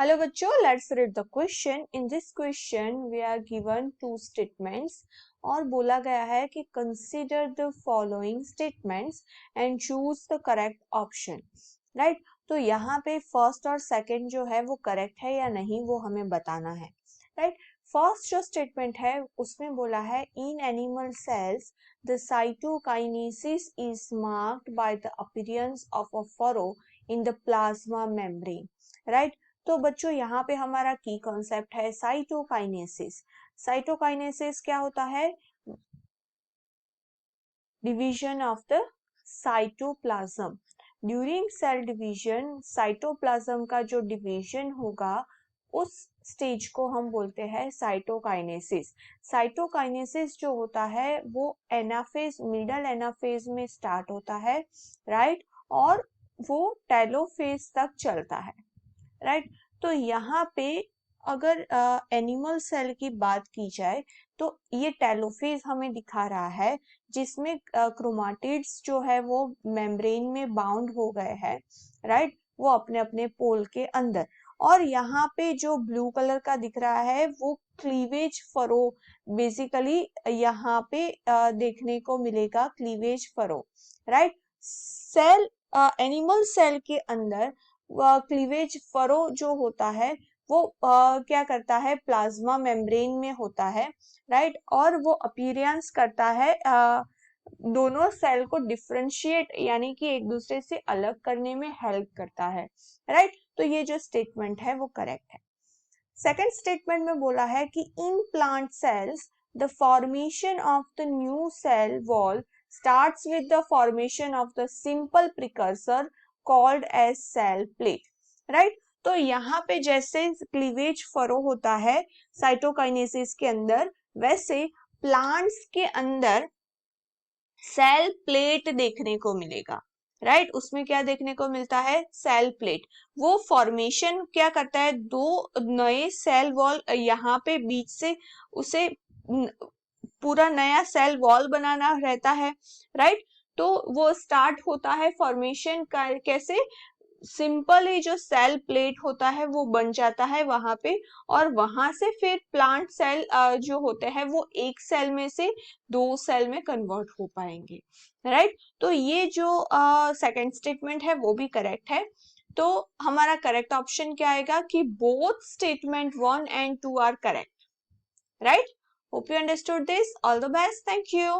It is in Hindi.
हेलो बच्चों, let's read the question. In this question we are given two statements और बोला गया है कि consider the following statements and choose the correct option. Right, तो यहाँ पे फर्स्ट और सेकंड जो है वो करेक्ट है या नहीं वो हमें बताना है. राइट, फर्स्ट जो स्टेटमेंट है उसमें बोला है in animal cells the cytokinesis is marked by the appearance of a furrow in the plasma membrane. Right, तो बच्चों यहाँ पे हमारा की कॉन्सेप्ट है साइटोकाइनेसिस. साइटोकाइनेसिस क्या होता है? Division of the cytoplasm. During cell division cytoplasm का जो डिवीजन होगा उस स्टेज को हम बोलते हैं साइटोकाइनेसिस. साइटोकाइनेसिस जो होता है वो एनाफेज, मिडल एनाफेज में स्टार्ट होता है. राइट, और वो टेलोफेज तक चलता है. राइट, तो यहाँ पे अगर एनिमल सेल की बात की जाए तो ये टेलोफेज हमें दिखा रहा है जिसमें क्रोमाटिड्स जो है वो मेम्ब्रेन में बाउंड हो गए हैं. राइट, वो अपने अपने पोल के अंदर. और यहाँ पे जो ब्लू कलर का दिख रहा है वो क्लीवेज फरो बेसिकली यहाँ पे देखने को मिलेगा cleavage furrow. Right, cell animal cell के अंदर क्लीवेज फरो जो होता है वो क्या करता है, प्लाज्मा मेम्ब्रेन में होता है. राइट, और वो अपीयरेंस करता है दोनों सेल को डिफरेंशिएट यानी कि एक दूसरे से अलग करने में हेल्प करता है. राइट, तो ये जो स्टेटमेंट है वो करेक्ट है. सेकेंड स्टेटमेंट में बोला है कि in plant cells the formation of the new cell wall starts with the formation of the simple precursor called as cell plate. Right, तो यहाँ पे जैसे क्लीवेज फरो होता है साइटोकाइनेसिस के अंदर, वैसे प्लांट्स के अंदर सेल प्लेट देखने को मिलेगा. राइट, उसमें क्या देखने को मिलता है? Cell plate. वो फॉर्मेशन क्या करता है, दो नए सेल वॉल यहाँ पे बीच से उसे पूरा नया सेल वॉल बनाना रहता है. राइट, तो वो स्टार्ट होता है फॉर्मेशन का कैसे, सिंपल ही जो सेल प्लेट होता है वो बन जाता है वहां पे, और वहां से फिर प्लांट सेल जो होते हैं वो एक सेल में से दो सेल में कन्वर्ट हो पाएंगे. राइट, तो ये जो सेकंड स्टेटमेंट है वो भी करेक्ट है. तो हमारा करेक्ट ऑप्शन क्या आएगा कि both statement 1 and 2 are correct. Right, hope you understood this. All the best. Thank you.